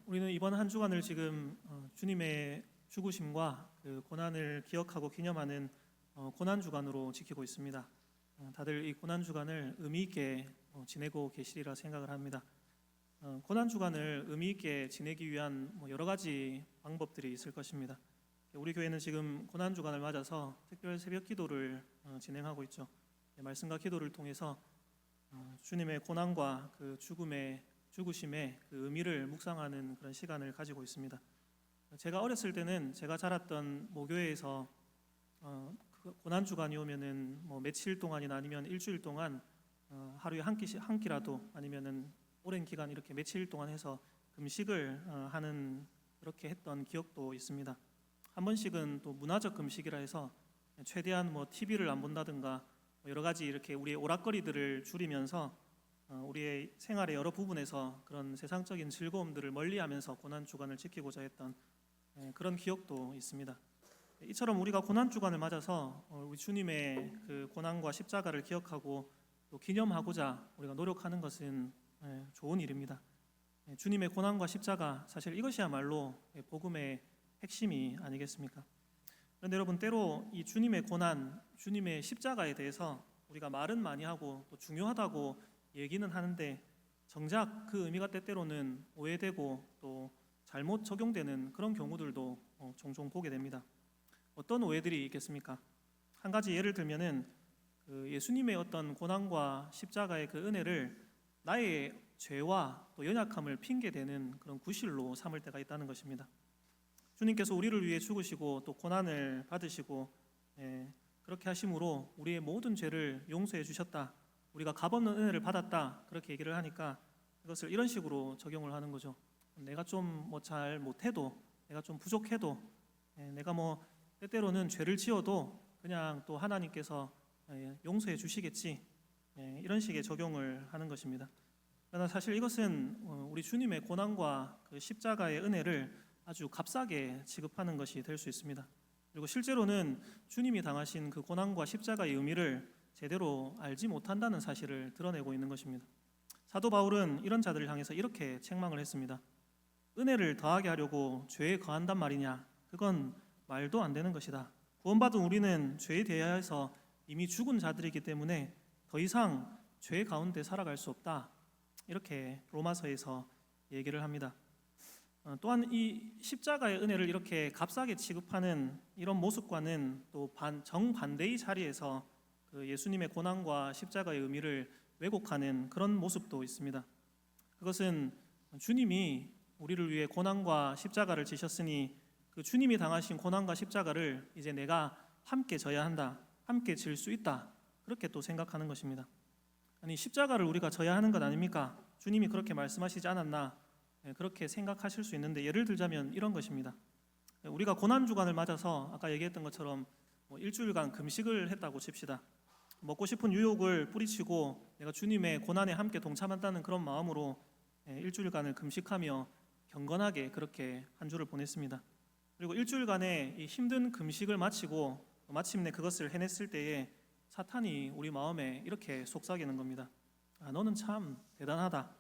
우리는 이번 한 주간을 지금 주님의 죽으심과 그 고난을 기억하고 기념하는 고난 주간으로 지키고 있습니다. 다들 이 고난 주간을 의미 있게 지내고 계시리라 생각을 합니다. 고난 주간을 의미 있게 지내기 위한 여러 가지 방법들이 있을 것입니다. 우리 교회는 지금 고난 주간을 맞아서 특별 새벽 기도를 진행하고 있죠. 말씀과 기도를 통해서 주님의 고난과 그 죽으심의 그 의미를 묵상하는 그런 시간을 가지고 있습니다. 제가 어렸을 때는 제가 자랐던 모교회에서 그 고난 주간이 오면은 며칠 동안이나 아니면 일주일 동안 하루에 한 끼라도 아니면은 오랜 기간 이렇게 며칠 동안 해서 금식을 하는 그렇게 했던 기억도 있습니다. 한 번씩은 또 문화적 금식이라 해서 최대한 TV를 안 본다든가 여러 가지 이렇게 우리의 오락거리들을 줄이면서 우리의 생활의 여러 부분에서 그런 세상적인 즐거움들을 멀리하면서 고난 주간을 지키고자 했던 그런 기억도 있습니다. 이처럼 우리가 고난 주간을 맞아서 우리 주님의 그 고난과 십자가를 기억하고 또 기념하고자 우리가 노력하는 것은 좋은 일입니다. 주님의 고난과 십자가, 사실 이것이야말로 복음의 핵심이 아니겠습니까? 그런데 여러분, 때로 이 주님의 고난, 주님의 십자가에 대해서 우리가 말은 많이 하고 또 중요하다고 얘기는 하는데 정작 그 의미가 때때로는 오해되고 또 잘못 적용되는 그런 경우들도 종종 보게 됩니다. 어떤 오해들이 있겠습니까? 한 가지 예를 들면은 그 예수님의 어떤 고난과 십자가의 그 은혜를 나의 죄와 또 연약함을 핑계대는 그런 구실로 삼을 때가 있다는 것입니다. 주님께서 우리를 위해 죽으시고 또 고난을 받으시고 그렇게 하심으로 우리의 모든 죄를 용서해 주셨다, 우리가 값없는 은혜를 받았다, 그렇게 얘기를 하니까 이것을 이런 식으로 적용을 하는 거죠. 내가 좀 잘 못해도, 내가 좀 부족해도, 내가 때때로는 죄를 지어도 그냥 또 하나님께서 용서해 주시겠지, 이런 식의 적용을 하는 것입니다. 그러나 사실 이것은 우리 주님의 고난과 그 십자가의 은혜를 아주 값싸게 취급하는 것이 될 수 있습니다. 그리고 실제로는 주님이 당하신 그 고난과 십자가의 의미를 제대로 알지 못한다는 사실을 드러내고 있는 것입니다. 사도 바울은 이런 자들을 향해서 이렇게 책망을 했습니다. 은혜를 더하게 하려고 죄에 거한단 말이냐? 그건 말도 안 되는 것이다. 구원받은 우리는 죄에 대하여서 이미 죽은 자들이기 때문에 더 이상 죄 가운데 살아갈 수 없다, 이렇게 로마서에서 얘기를 합니다. 또한 이 십자가의 은혜를 이렇게 값싸게 취급하는 이런 모습과는 또 정반대의 자리에서 그 예수님의 고난과 십자가의 의미를 왜곡하는 그런 모습도 있습니다. 그것은 주님이 우리를 위해 고난과 십자가를 지셨으니 그 주님이 당하신 고난과 십자가를 이제 내가 함께 져야 한다, 함께 질 수 있다, 그렇게 또 생각하는 것입니다. 아니, 십자가를 우리가 져야 하는 것 아닙니까? 주님이 그렇게 말씀하시지 않았나? 그렇게 생각하실 수 있는데, 예를 들자면 이런 것입니다. 우리가 고난 주간을 맞아서 아까 얘기했던 것처럼 일주일간 금식을 했다고 칩시다. 먹고 싶은 유혹을 뿌리치고 내가 주님의 고난에 함께 동참한다는 그런 마음으로 일주일간을 금식하며 경건하게 그렇게 한 주를 보냈습니다. 그리고 일주일간의 이 힘든 금식을 마치고 마침내 그것을 해냈을 때에 사탄이 우리 마음에 이렇게 속삭이는 겁니다. 너는 참 대단하다.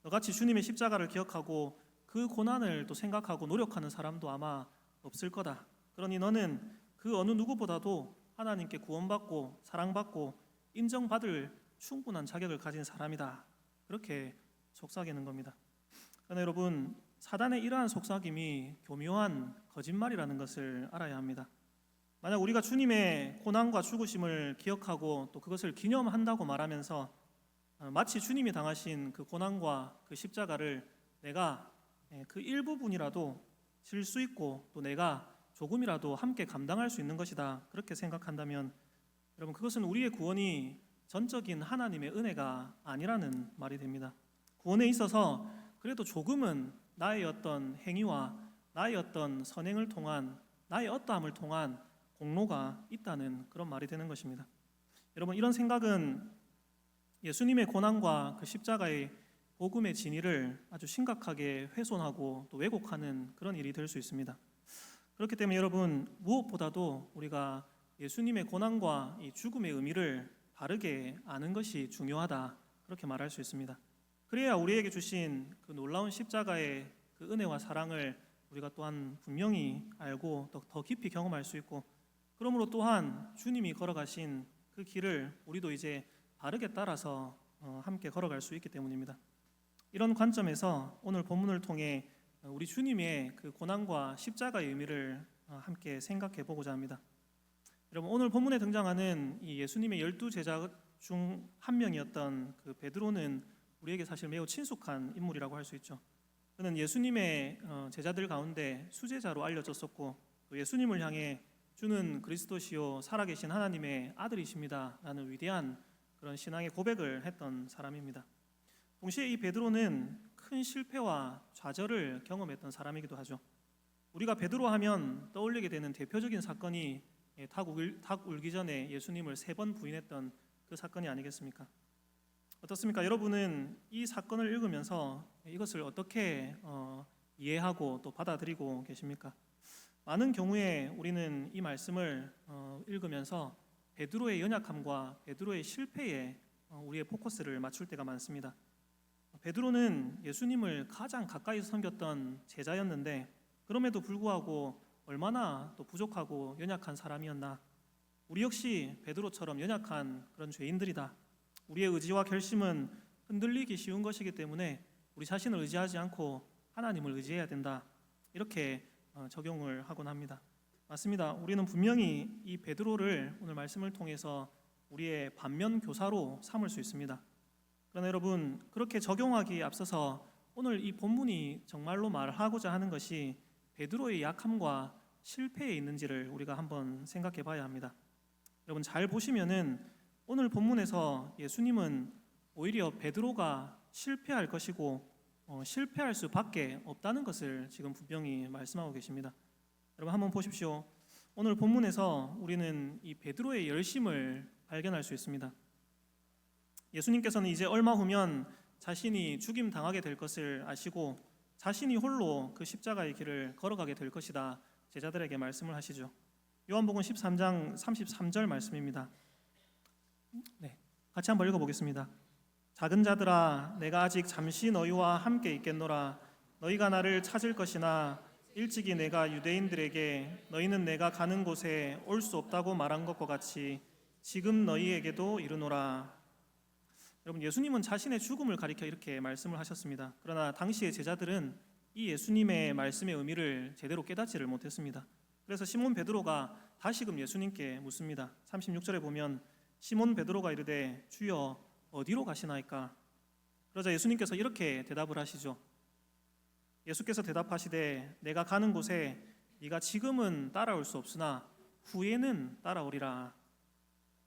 너같이 주님의 십자가를 기억하고 그 고난을 또 생각하고 노력하는 사람도 아마 없을 거다. 그러니 너는 그 어느 누구보다도 하나님께 구원받고 사랑받고 인정받을 충분한 자격을 가진 사람이다, 그렇게 속삭이는 겁니다. 그러나 여러분, 사단의 이러한 속삭임이 교묘한 거짓말이라는 것을 알아야 합니다. 만약 우리가 주님의 고난과 죽으심을 기억하고 또 그것을 기념한다고 말하면서 마치 주님이 당하신 그 고난과 그 십자가를 내가 그 일부분이라도 질 수 있고 또 내가 조금이라도 함께 감당할 수 있는 것이다, 그렇게 생각한다면 여러분, 그것은 우리의 구원이 전적인 하나님의 은혜가 아니라는 말이 됩니다. 구원에 있어서 그래도 조금은 나의 어떤 행위와 나의 어떤 선행을 통한, 나의 어떠함을 통한 공로가 있다는 그런 말이 되는 것입니다. 여러분, 이런 생각은 예수님의 고난과 그 십자가의 복음의 진리를 아주 심각하게 훼손하고 또 왜곡하는 그런 일이 될 수 있습니다. 그렇기 때문에 여러분, 무엇보다도 우리가 예수님의 고난과 이 죽음의 의미를 바르게 아는 것이 중요하다, 그렇게 말할 수 있습니다. 그래야 우리에게 주신 그 놀라운 십자가의 그 은혜와 사랑을 우리가 또한 분명히 알고 또 더 깊이 경험할 수 있고, 그러므로 또한 주님이 걸어가신 그 길을 우리도 이제 바르게 따라서 함께 걸어갈 수 있기 때문입니다. 이런 관점에서 오늘 본문을 통해 우리 주님의 그 고난과 십자가의 의미를 함께 생각해 보고자 합니다. 여러분, 오늘 본문에 등장하는 이 예수님의 12제자 중 한 명이었던 그 베드로는 우리에게 사실 매우 친숙한 인물이라고 할 수 있죠. 그는 예수님의 제자들 가운데 수제자로 알려졌었고, 또 예수님을 향해 주는 그리스도시요 살아계신 하나님의 아들이십니다 라는 위대한 그런 신앙의 고백을 했던 사람입니다. 동시에 이 베드로는 큰 실패와 좌절을 경험했던 사람이기도 하죠. 우리가 베드로 하면 떠올리게 되는 대표적인 사건이 닭 울기 전에 예수님을 3번 부인했던 그 사건이 아니겠습니까? 어떻습니까? 여러분은 이 사건을 읽으면서 이것을 어떻게 이해하고 또 받아들이고 계십니까? 많은 경우에 우리는 이 말씀을 읽으면서 베드로의 연약함과 베드로의 실패에 우리의 포커스를 맞출 때가 많습니다. 베드로는 예수님을 가장 가까이서 섬겼던 제자였는데, 그럼에도 불구하고 얼마나 또 부족하고 연약한 사람이었나. 우리 역시 베드로처럼 연약한 그런 죄인들이다. 우리의 의지와 결심은 흔들리기 쉬운 것이기 때문에 우리 자신을 의지하지 않고 하나님을 의지해야 된다. 이렇게 적용을 하곤 합니다. 맞습니다. 우리는 분명히 이 베드로를 오늘 말씀을 통해서 우리의 반면 교사로 삼을 수 있습니다. 그러나 여러분, 그렇게 적용하기에 앞서서 오늘 이 본문이 정말로 말하고자 하는 것이 베드로의 약함과 실패에 있는지를 우리가 한번 생각해 봐야 합니다. 여러분, 잘 보시면은 오늘 본문에서 예수님은 오히려 베드로가 실패할 것이고 실패할 수밖에 없다는 것을 지금 분명히 말씀하고 계십니다. 여러분, 한번 보십시오. 오늘 본문에서 우리는 이 베드로의 열심을 발견할 수 있습니다. 예수님께서는 이제 얼마 후면 자신이 죽임 당하게 될 것을 아시고 자신이 홀로 그 십자가의 길을 걸어가게 될 것이다 제자들에게 말씀을 하시죠. 요한복음 13장 33절 말씀입니다. 네, 같이 한번 읽어보겠습니다. 작은 자들아, 내가 아직 잠시 너희와 함께 있겠노라. 너희가 나를 찾을 것이나 일찍이 내가 유대인들에게 너희는 내가 가는 곳에 올 수 없다고 말한 것과 같이 지금 너희에게도 이르노라. 여러분, 예수님은 자신의 죽음을 가리켜 이렇게 말씀을 하셨습니다. 그러나 당시의 제자들은 이 예수님의 말씀의 의미를 제대로 깨닫지를 못했습니다. 그래서 시몬 베드로가 다시금 예수님께 묻습니다. 36절에 보면 시몬 베드로가 이르되 주여 어디로 가시나이까? 그러자 예수님께서 이렇게 대답을 하시죠. 예수께서 대답하시되 내가 가는 곳에 네가 지금은 따라올 수 없으나 후에는 따라오리라.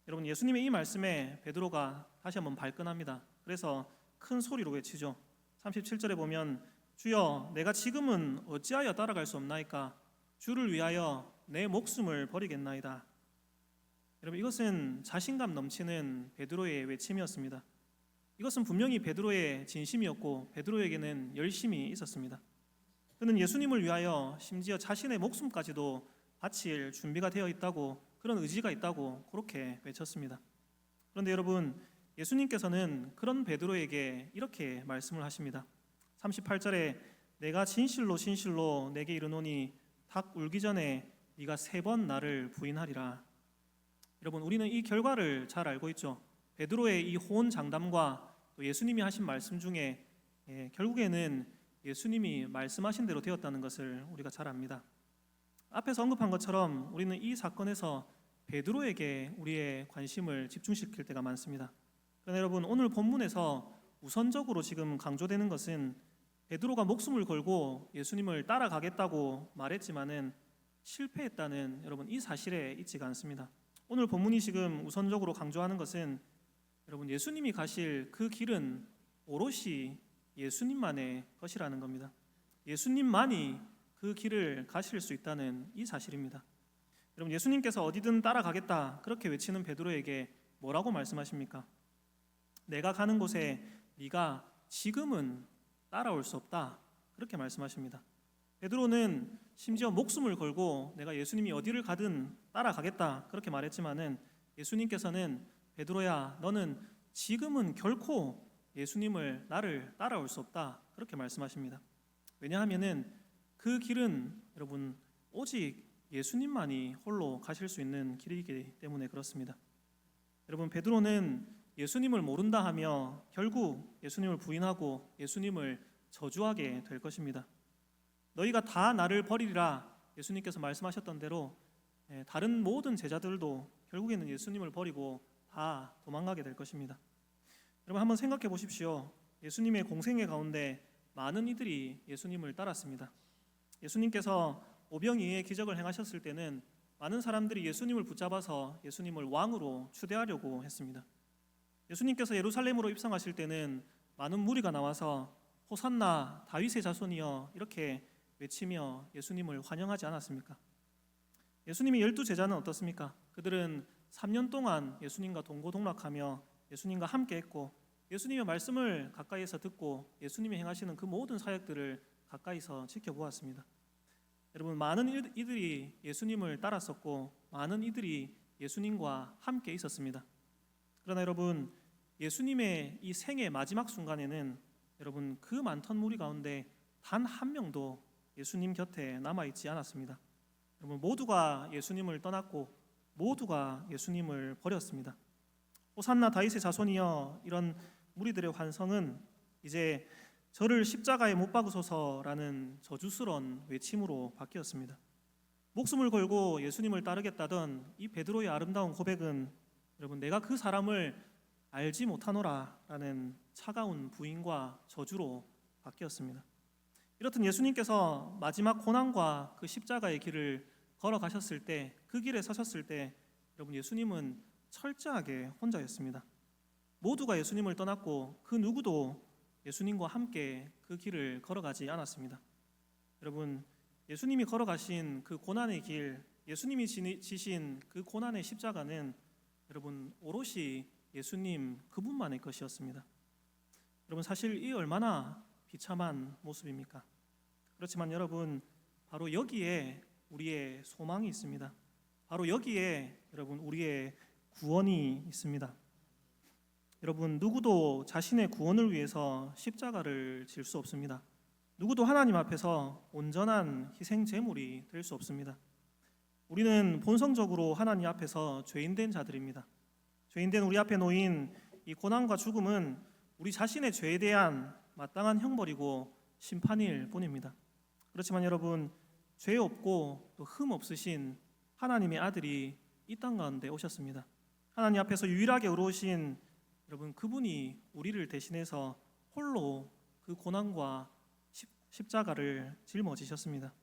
여러분, 예수님의 이 말씀에 베드로가 다시 한번 발끈합니다. 그래서 큰 소리로 외치죠. 37절에 보면 주여 내가 지금은 어찌하여 따라갈 수 없나이까? 주를 위하여 내 목숨을 버리겠나이다. 여러분, 이것은 자신감 넘치는 베드로의 외침이었습니다. 이것은 분명히 베드로의 진심이었고 베드로에게는 열심이 있었습니다. 그는 예수님을 위하여 심지어 자신의 목숨까지도 바칠 준비가 되어 있다고, 그런 의지가 있다고 그렇게 외쳤습니다. 그런데 여러분, 예수님께서는 그런 베드로에게 이렇게 말씀을 하십니다. 38절에 내가 진실로 진실로 내게 이르노니 닭 울기 전에 네가 3번 나를 부인하리라. 여러분, 우리는 이 결과를 잘 알고 있죠. 베드로의 이 호언장담과 또 예수님이 하신 말씀 중에 결국에는 예수님이 말씀하신 대로 되었다는 것을 우리가 잘 압니다. 앞에서 언급한 것처럼 우리는 이 사건에서 베드로에게 우리의 관심을 집중시킬 때가 많습니다. 그러나 여러분, 오늘 본문에서 우선적으로 지금 강조되는 것은 베드로가 목숨을 걸고 예수님을 따라가겠다고 말했지만은 실패했다는 여러분 이 사실에 있지가 않습니다. 오늘 본문이 지금 우선적으로 강조하는 것은 여러분 예수님이 가실 그 길은 오롯이 예수님만의 것이라는 겁니다. 예수님만이 그 길을 가실 수 있다는 이 사실입니다. 여러분, 예수님께서 어디든 따라가겠다 그렇게 외치는 베드로에게 뭐라고 말씀하십니까? 내가 가는 곳에 네가 지금은 따라올 수 없다 그렇게 말씀하십니다. 베드로는 심지어 목숨을 걸고 내가 예수님이 어디를 가든 따라가겠다 그렇게 말했지만은 예수님께서는 베드로야, 너는 지금은 결코 예수님을 나를 따라올 수 없다 그렇게 말씀하십니다. 왜냐하면은 그 길은 여러분 오직 예수님만이 홀로 가실 수 있는 길이기 때문에 그렇습니다. 여러분, 베드로는 예수님을 모른다 하며 결국 예수님을 부인하고 예수님을 저주하게 될 것입니다. 너희가 다 나를 버리리라 예수님께서 말씀하셨던 대로 다른 모든 제자들도 결국에는 예수님을 버리고 다 도망가게 될 것입니다. 여러분, 한번 생각해 보십시오. 예수님의 공생애 가운데 많은 이들이 예수님을 따랐습니다. 예수님께서 오병이어의 기적을 행하셨을 때는 많은 사람들이 예수님을 붙잡아서 예수님을 왕으로 추대하려고 했습니다. 예수님께서 예루살렘으로 입성하실 때는 많은 무리가 나와서 호산나 다윗의 자손이여 이렇게 외치며 예수님을 환영하지 않았습니까? 예수님의 12제자는 어떻습니까? 그들은 3년 동안 예수님과 동고동락하며 예수님과 함께 했고 예수님의 말씀을 가까이에서 듣고 예수님이 행하시는 그 모든 사역들을 가까이서 지켜보았습니다. 여러분, 많은 이들이 예수님을 따랐었고 많은 이들이 예수님과 함께 있었습니다. 그러나 여러분, 예수님의 이 생의 마지막 순간에는 여러분 그 많던 무리 가운데 단 한 명도 예수님 곁에 남아있지 않았습니다. 여러분, 모두가 예수님을 떠났고 모두가 예수님을 버렸습니다. 호산나 다윗의 자손이여 이런 무리들의 환성은 이제 저를 십자가에 못 박으소서라는 저주스러운 외침으로 바뀌었습니다. 목숨을 걸고 예수님을 따르겠다던 이 베드로의 아름다운 고백은 여러분 내가 그 사람을 알지 못하노라라는 차가운 부인과 저주로 바뀌었습니다. 이렇듯 예수님께서 마지막 고난과 그 십자가의 길을 걸어가셨을 때, 그 길에 서셨을 때 여러분 예수님은 철저하게 혼자였습니다. 모두가 예수님을 떠났고 그 누구도 예수님과 함께 그 길을 걸어가지 않았습니다. 여러분, 예수님이 걸어가신 그 고난의 길, 예수님이 지신 그 고난의 십자가는 여러분 오롯이 예수님 그분만의 것이었습니다. 여러분, 사실 이 얼마나 비참한 모습입니까? 그렇지만 여러분, 바로 여기에 우리의 소망이 있습니다. 바로 여기에 여러분 우리의 구원이 있습니다. 여러분, 누구도 자신의 구원을 위해서 십자가를 질 수 없습니다. 누구도 하나님 앞에서 온전한 희생 제물이 될 수 없습니다. 우리는 본성적으로 하나님 앞에서 죄인된 자들입니다. 죄인된 우리 앞에 놓인 이 고난과 죽음은 우리 자신의 죄에 대한 마땅한 형벌이고 심판일 뿐입니다. 그렇지만 여러분, 죄 없고 또 흠 없으신 하나님의 아들이 이 땅 가운데 오셨습니다. 하나님 앞에서 유일하게 의로우신 여러분, 그분이 우리를 대신해서 홀로 그 고난과 십자가를 짊어지셨습니다.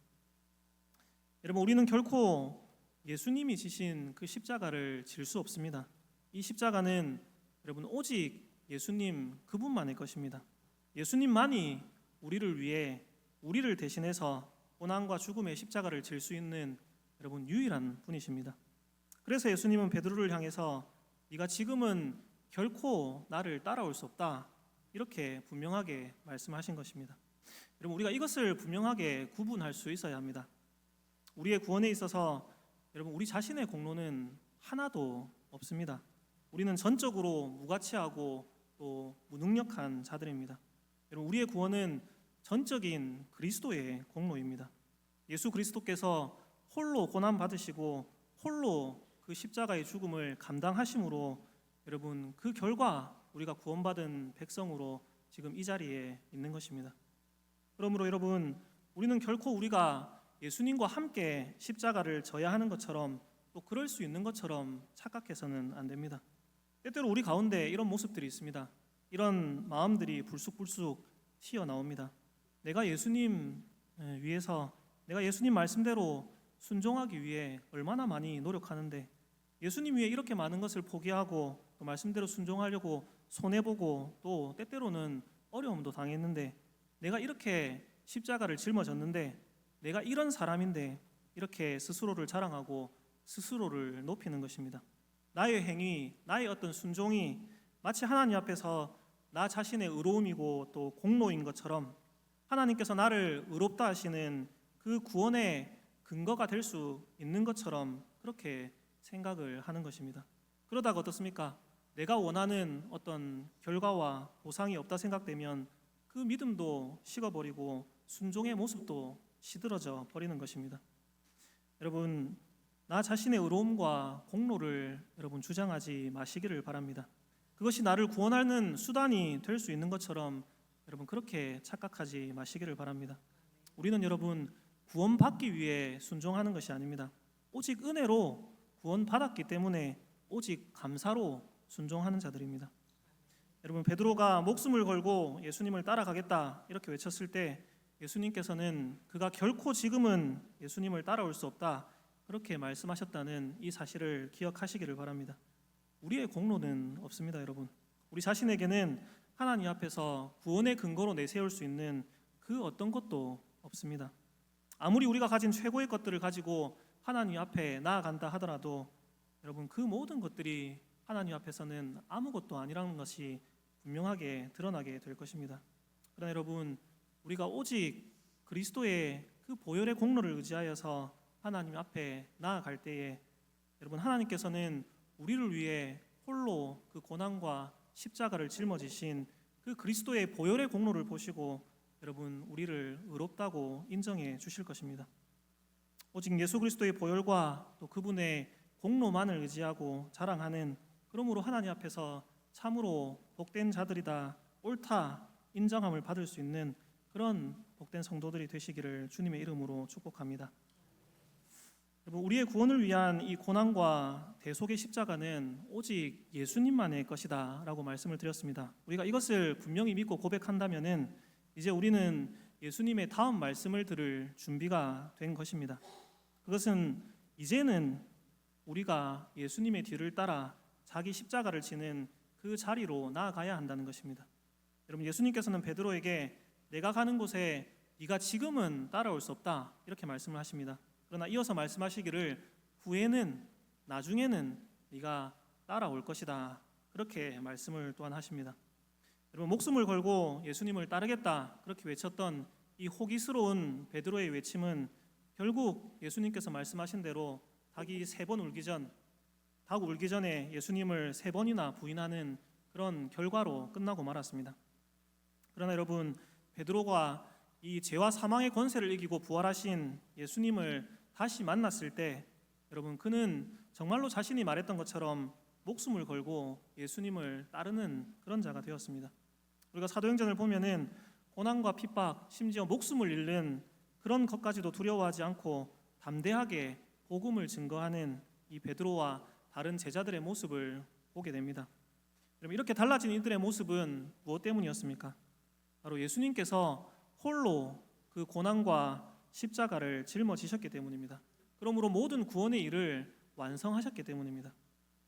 여러분, 우리는 결코 예수님이 지신 그 십자가를 질 수 없습니다. 이 십자가는 여러분 오직 예수님 그분만의 것입니다. 예수님만이 우리를 위해 우리를 대신해서 고난과 죽음의 십자가를 질 수 있는 여러분 유일한 분이십니다. 그래서 예수님은 베드로를 향해서 네가 지금은 결코 나를 따라올 수 없다 이렇게 분명하게 말씀하신 것입니다. 여러분, 우리가 이것을 분명하게 구분할 수 있어야 합니다. 우리의 구원에 있어서 여러분 우리 자신의 공로는 하나도 없습니다. 우리는 전적으로 무가치하고 또 무능력한 자들입니다. 여러분, 우리의 구원은 전적인 그리스도의 공로입니다. 예수 그리스도께서 홀로 고난 받으시고 홀로 그 십자가의 죽음을 감당하심으로 여러분 그 결과 우리가 구원받은 백성으로 지금 이 자리에 있는 것입니다. 그러므로 여러분, 우리는 결코 우리가 예수님과 함께 십자가를 져야 하는 것처럼 또 그럴 수 있는 것처럼 착각해서는 안 됩니다. 때때로 우리 가운데 이런 모습들이 있습니다. 이런 마음들이 불쑥불쑥 튀어나옵니다. 내가 예수님 위해서, 내가 예수님 말씀대로 순종하기 위해 얼마나 많이 노력하는데, 예수님 위해 이렇게 많은 것을 포기하고 또 말씀대로 순종하려고 손해보고 또 때때로는 어려움도 당했는데, 내가 이렇게 십자가를 짊어졌는데, 내가 이런 사람인데 이렇게 스스로를 자랑하고 스스로를 높이는 것입니다. 나의 행위, 나의 어떤 순종이 마치 하나님 앞에서 나 자신의 의로움이고 또 공로인 것처럼, 하나님께서 나를 의롭다 하시는 그 구원의 근거가 될 수 있는 것처럼 그렇게 생각을 하는 것입니다. 그러다가 어떻습니까? 내가 원하는 어떤 결과와 보상이 없다 생각되면 그 믿음도 식어버리고 순종의 모습도 시들어져 버리는 것입니다. 여러분, 나 자신의 의로움과 공로를 여러분 주장하지 마시기를 바랍니다. 그것이 나를 구원하는 수단이 될 수 있는 것처럼 여러분 그렇게 착각하지 마시기를 바랍니다. 우리는 여러분 구원받기 위해 순종하는 것이 아닙니다. 오직 은혜로 구원받았기 때문에 오직 감사로 순종하는 자들입니다. 여러분, 베드로가 목숨을 걸고 예수님을 따라가겠다 이렇게 외쳤을 때 예수님께서는 그가 결코 지금은 예수님을 따라올 수 없다 그렇게 말씀하셨다는 이 사실을 기억하시기를 바랍니다. 우리의 공로는 없습니다, 여러분. 우리 자신에게는 하나님 앞에서 구원의 근거로 내세울 수 있는 그 어떤 것도 없습니다. 아무리 우리가 가진 최고의 것들을 가지고 하나님 앞에 나아간다 하더라도 여러분 그 모든 것들이 하나님 앞에서는 아무것도 아니라는 것이 분명하게 드러나게 될 것입니다. 그러나 여러분, 우리가 오직 그리스도의 그 보혈의 공로를 의지하여서 하나님 앞에 나아갈 때에 여러분 하나님께서는 우리를 위해 홀로 그 고난과 십자가를 짊어지신 그 그리스도의 보혈의 공로를 보시고 여러분 우리를 의롭다고 인정해 주실 것입니다. 오직 예수 그리스도의 보혈과 또 그분의 공로만을 의지하고 자랑하는, 그러므로 하나님 앞에서 참으로 복된 자들이다, 옳다 인정함을 받을 수 있는 그런 복된 성도들이 되시기를 주님의 이름으로 축복합니다. 여러분, 우리의 구원을 위한 이 고난과 대속의 십자가는 오직 예수님만의 것이다 라고 말씀을 드렸습니다. 우리가 이것을 분명히 믿고 고백한다면은 이제 우리는 예수님의 다음 말씀을 들을 준비가 된 것입니다. 그것은 이제는 우리가 예수님의 뒤를 따라 자기 십자가를 지는 그 자리로 나아가야 한다는 것입니다. 여러분, 예수님께서는 베드로에게 내가 가는 곳에 네가 지금은 따라올 수 없다 이렇게 말씀을 하십니다. 그러나 이어서 말씀하시기를 후에는, 나중에는 네가 따라올 것이다 그렇게 말씀을 또한 하십니다. 여러분, 목숨을 걸고 예수님을 따르겠다 그렇게 외쳤던 이 호기스러운 베드로의 외침은 결국 예수님께서 말씀하신 대로 닭이 3번 울기 전, 닭 울기 전에 예수님을 3번이나 부인하는 그런 결과로 끝나고 말았습니다. 그러나 여러분, 베드로가 이 죄와 사망의 권세를 이기고 부활하신 예수님을 다시 만났을 때 여러분 그는 정말로 자신이 말했던 것처럼 목숨을 걸고 예수님을 따르는 그런 자가 되었습니다. 우리가 사도행전을 보면은 고난과 핍박, 심지어 목숨을 잃는 그런 것까지도 두려워하지 않고 담대하게 복음을 증거하는 이 베드로와 다른 제자들의 모습을 보게 됩니다. 여러분, 이렇게 달라진 이들의 모습은 무엇 때문이었습니까? 바로 예수님께서 홀로 그 고난과 십자가를 짊어지셨기 때문입니다. 그러므로 모든 구원의 일을 완성하셨기 때문입니다.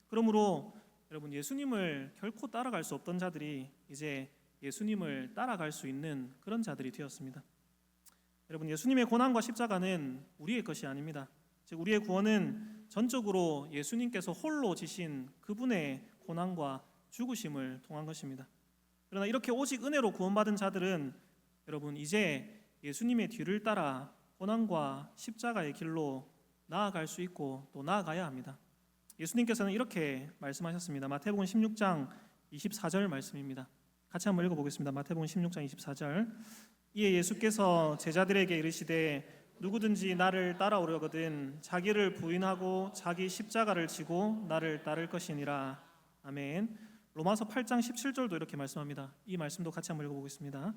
그러므로 여러분, 예수님을 결코 따라갈 수 없던 자들이 이제 예수님을 따라갈 수 있는 그런 자들이 되었습니다. 여러분, 예수님의 고난과 십자가는 우리의 것이 아닙니다. 즉 우리의 구원은 전적으로 예수님께서 홀로 지신 그분의 고난과 죽으심을 통한 것입니다. 그러나 이렇게 오직 은혜로 구원받은 자들은 여러분 이제 예수님의 뒤를 따라 고난과 십자가의 길로 나아갈 수 있고 또 나아가야 합니다. 예수님께서는 이렇게 말씀하셨습니다. 마태복음 16장 24절 말씀입니다. 같이 한번 읽어보겠습니다. 마태복음 16장 24절. 이에 예수께서 제자들에게 이르시되 누구든지 나를 따라오려거든 자기를 부인하고 자기 십자가를 지고 나를 따를 것이니라. 아멘. 로마서 8장 17절도 이렇게 말씀합니다. 이 말씀도 같이 한번 읽어보겠습니다.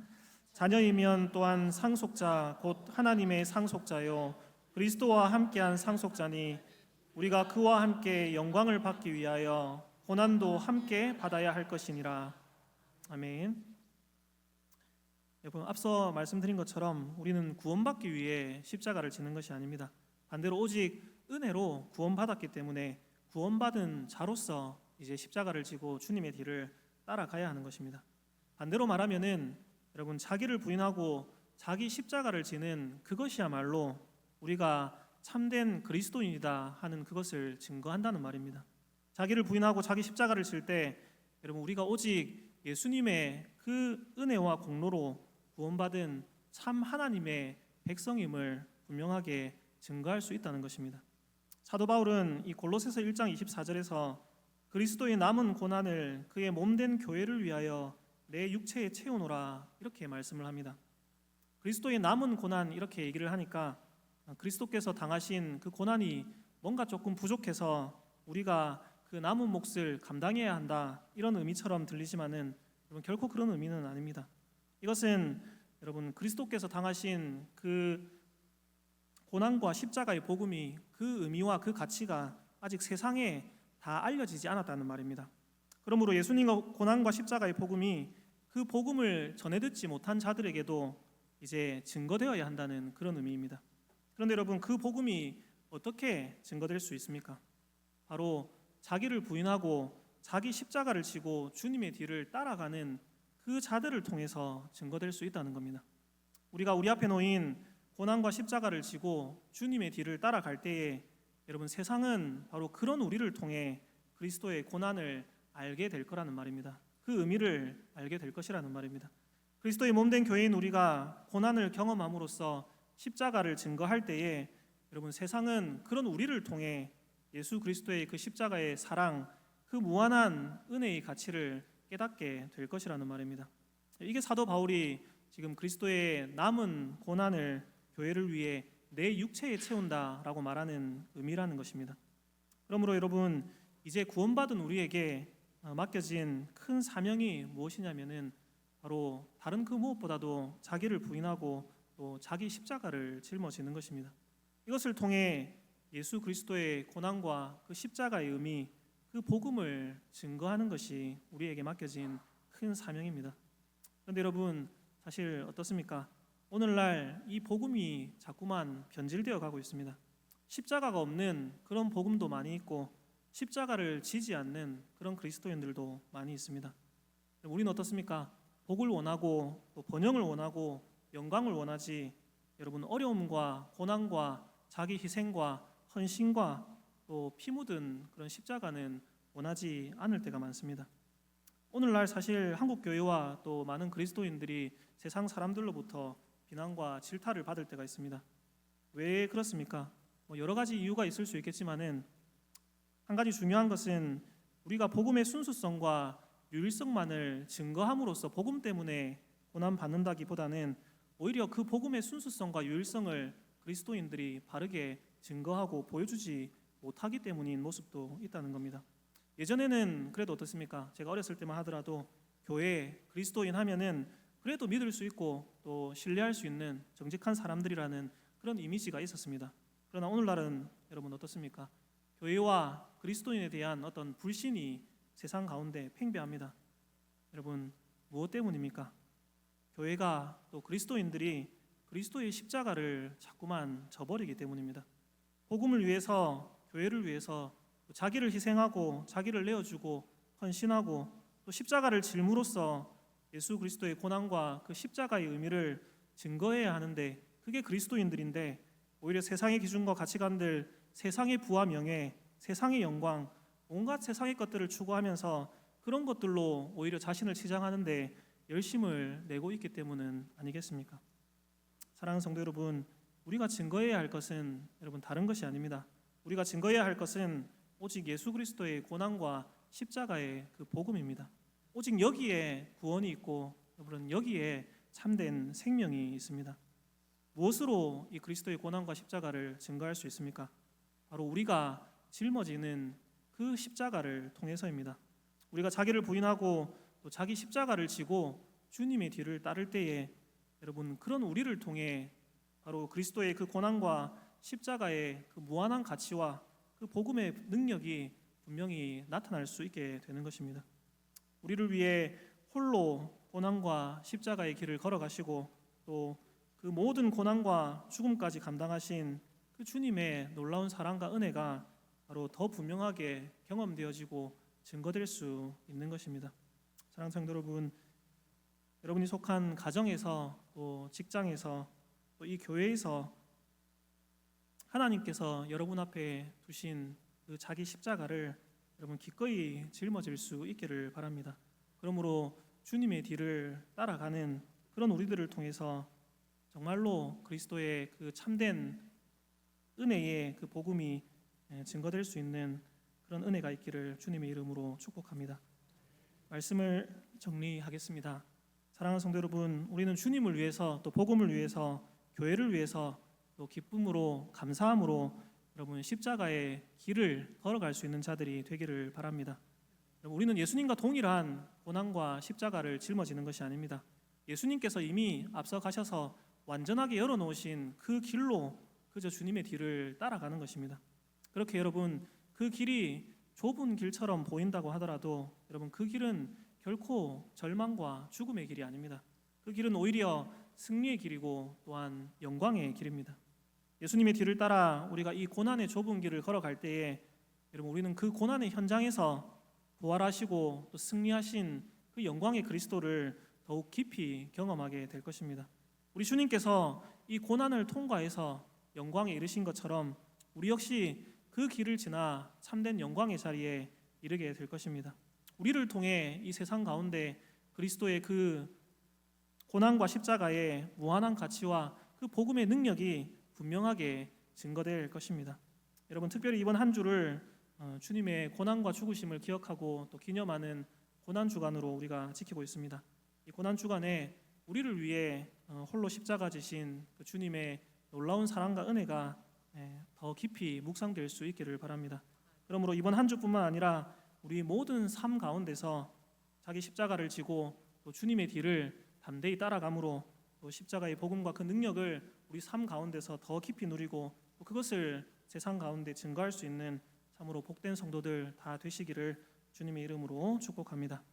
자녀이면 또한 상속자 곧 하나님의 상속자요 그리스도와 함께한 상속자니 우리가 그와 함께 영광을 받기 위하여 고난도 함께 받아야 할 것이니라. 아멘. 여러분, 앞서 말씀드린 것처럼 우리는 구원받기 위해 십자가를 지는 것이 아닙니다. 반대로 오직 은혜로 구원받았기 때문에 구원받은 자로서 이제 십자가를 지고 주님의 뒤를 따라가야 하는 것입니다. 반대로 말하면은 여러분, 자기를 부인하고 자기 십자가를 지는 그것이야말로 우리가 참된 그리스도인이다 하는 그것을 증거한다는 말입니다. 자기를 부인하고 자기 십자가를 질 때 여러분 우리가 오직 예수님의 그 은혜와 공로로 구원받은 참 하나님의 백성임을 분명하게 증거할 수 있다는 것입니다. 사도 바울은 이 골로새서 1장 24절에서 그리스도의 남은 고난을 그의 몸된 교회를 위하여 내 육체에 채우노라 이렇게 말씀을 합니다. 그리스도의 남은 고난 이렇게 얘기를 하니까 그리스도께서 당하신 그 고난이 뭔가 조금 부족해서 우리가 그 남은 몫을 감당해야 한다 이런 의미처럼 들리지만은 여러분 결코 그런 의미는 아닙니다. 이것은 여러분 그리스도께서 당하신 그 고난과 십자가의 복음이 그 의미와 그 가치가 아직 세상에 다 알려지지 않았다는 말입니다. 그러므로 예수님의 고난과 십자가의 복음이 그 복음을 전해 듣지 못한 자들에게도 이제 증거되어야 한다는 그런 의미입니다. 그런데 여러분 그 복음이 어떻게 증거될 수 있습니까? 바로 자기를 부인하고 자기 십자가를 지고 주님의 뒤를 따라가는 그 자들을 통해서 증거될 수 있다는 겁니다. 우리가 우리 앞에 놓인 고난과 십자가를 지고 주님의 뒤를 따라갈 때에 여러분 세상은 바로 그런 우리를 통해 그리스도의 고난을 알게 될 거라는 말입니다. 그 의미를 알게 될 것이라는 말입니다. 그리스도의 몸된 교회인 우리가 고난을 경험함으로써 십자가를 증거할 때에 여러분 세상은 그런 우리를 통해 예수 그리스도의 그 십자가의 사랑, 그 무한한 은혜의 가치를 깨닫게 될 것이라는 말입니다. 이게 사도 바울이 지금 그리스도의 남은 고난을 교회를 위해 내 육체에 채운다라고 말하는 의미라는 것입니다. 그러므로 여러분 이제 구원받은 우리에게 맡겨진 큰 사명이 무엇이냐면은 바로 다른 그 무엇보다도 자기를 부인하고 또 자기 십자가를 짊어지는 것입니다. 이것을 통해 예수 그리스도의 고난과 그 십자가의 의미, 그 복음을 증거하는 것이 우리에게 맡겨진 큰 사명입니다. 그런데 여러분 사실 어떻습니까? 오늘날 이 복음이 자꾸만 변질되어 가고 있습니다. 십자가가 없는 그런 복음도 많이 있고 십자가를 지지 않는 그런 그리스도인들도 많이 있습니다. 우리는 어떻습니까? 복을 원하고 또 번영을 원하고 영광을 원하지 여러분 어려움과 고난과 자기 희생과 헌신과 또 피 묻은 그런 십자가는 원하지 않을 때가 많습니다. 오늘날 사실 한국 교회와 또 많은 그리스도인들이 세상 사람들로부터 비난과 질타를 받을 때가 있습니다. 왜 그렇습니까? 여러 가지 이유가 있을 수 있겠지만은 한 가지 중요한 것은 우리가 복음의 순수성과 유일성만을 증거함으로써 복음 때문에 고난 받는다기보다는 오히려 그 복음의 순수성과 유일성을 그리스도인들이 바르게 증거하고 보여주지 못하기 때문인 모습도 있다는 겁니다. 예전에는 그래도 어떻습니까? 제가 어렸을 때만 하더라도 교회 그리스도인 하면은 그래도 믿을 수 있고 또 신뢰할 수 있는 정직한 사람들이라는 그런 이미지가 있었습니다. 그러나 오늘날은 여러분 어떻습니까? 교회와 그리스도인에 대한 어떤 불신이 세상 가운데 팽배합니다. 여러분 무엇 때문입니까? 교회가 또 그리스도인들이 그리스도의 십자가를 자꾸만 저버리기 때문입니다. 복음을 위해서, 교회를 위해서 자기를 희생하고 자기를 내어주고 헌신하고 또 십자가를 짊으로써 예수 그리스도의 고난과 그 십자가의 의미를 증거해야 하는데 그게 그리스도인들인데 오히려 세상의 기준과 가치관들, 세상의 부와 명예, 세상의 영광, 온갖 세상의 것들을 추구하면서 그런 것들로 오히려 자신을 치장하는데 열심을 내고 있기 때문은 아니겠습니까? 사랑하는 성도 여러분, 우리가 증거해야 할 것은 여러분 다른 것이 아닙니다. 우리가 증거해야 할 것은 오직 예수 그리스도의 고난과 십자가의 그 복음입니다. 오직 여기에 구원이 있고 여러분 여기에 참된 생명이 있습니다. 무엇으로 이 그리스도의 고난과 십자가를 증거할 수 있습니까? 바로 우리가 짊어지는 그 십자가를 통해서입니다. 우리가 자기를 부인하고 또 자기 십자가를 지고 주님의 뒤를 따를 때에 여러분 그런 우리를 통해 바로 그리스도의 그 고난과 십자가의 그 무한한 가치와 그 복음의 능력이 분명히 나타날 수 있게 되는 것입니다. 우리를 위해 홀로 고난과 십자가의 길을 걸어가시고 또 그 모든 고난과 죽음까지 감당하신 그 주님의 놀라운 사랑과 은혜가 바로 더 분명하게 경험되어지고 증거될 수 있는 것입니다. 사랑하는 성도 여러분, 여러분이 속한 가정에서 또 직장에서 또 이 교회에서 하나님께서 여러분 앞에 두신 그 자기 십자가를 여러분 기꺼이 짊어질 수 있기를 바랍니다. 그러므로 주님의 뒤를 따라가는 그런 우리들을 통해서 정말로 그리스도의 그 참된 은혜의 그 복음이 증거될 수 있는 그런 은혜가 있기를 주님의 이름으로 축복합니다. 말씀을 정리하겠습니다. 사랑하는 성도 여러분, 우리는 주님을 위해서 또 복음을 위해서 교회를 위해서 또 기쁨으로 감사함으로 여러분 십자가의 길을 걸어갈 수 있는 자들이 되기를 바랍니다. 여러분, 우리는 예수님과 동일한 고난과 십자가를 짊어지는 것이 아닙니다. 예수님께서 이미 앞서 가셔서 완전하게 열어놓으신 그 길로 그저 주님의 뒤를 따라가는 것입니다. 그렇게 여러분 그 길이 좁은 길처럼 보인다고 하더라도 여러분 그 길은 결코 절망과 죽음의 길이 아닙니다. 그 길은 오히려 승리의 길이고 또한 영광의 길입니다. 예수님의 뒤를 따라 우리가 이 고난의 좁은 길을 걸어갈 때에 여러분 우리는 그 고난의 현장에서 부활하시고 또 승리하신 그 영광의 그리스도를 더욱 깊이 경험하게 될 것입니다. 우리 주님께서 이 고난을 통과해서 영광에 이르신 것처럼 우리 역시 그 길을 지나 참된 영광의 자리에 이르게 될 것입니다. 우리를 통해 이 세상 가운데 그리스도의 그 고난과 십자가의 무한한 가치와 그 복음의 능력이 분명하게 증거될 것입니다. 여러분 특별히 이번 한 주를 주님의 고난과 죽으심을 기억하고 또 기념하는 고난 주간으로 우리가 지키고 있습니다. 이 고난 주간에 우리를 위해 홀로 십자가 지신 그 주님의 놀라운 사랑과 은혜가 더 깊이 묵상될 수 있기를 바랍니다. 그러므로 이번 한 주뿐만 아니라 우리 모든 삶 가운데서 자기 십자가를 지고 또 주님의 뒤를 담대히 따라감으로 또 십자가의 복음과 그 능력을 우리 삶 가운데서 더 깊이 누리고 또 그것을 세상 가운데 증거할 수 있는 참으로 복된 성도들 다 되시기를 주님의 이름으로 축복합니다.